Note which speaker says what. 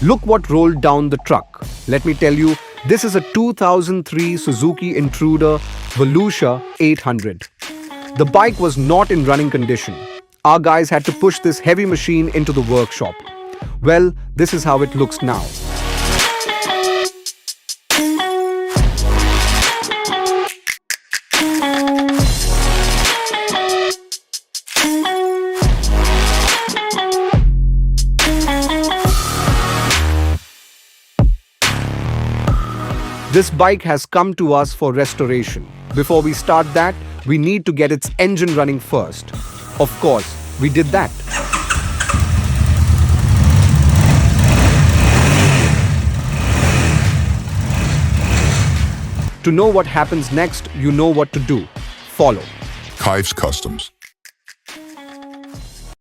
Speaker 1: Look what rolled down the truck. Let me tell you, this is a 2003 Suzuki Intruder Volusia 800. The bike was not in running condition. Our guys had to push this heavy machine into the workshop. Well, this is how it looks now. This bike has come to us for restoration. Before we start that, we need to get its engine running first. Of course, we did that. To know what happens next, you know what to do. Follow.
Speaker 2: Kives Customs.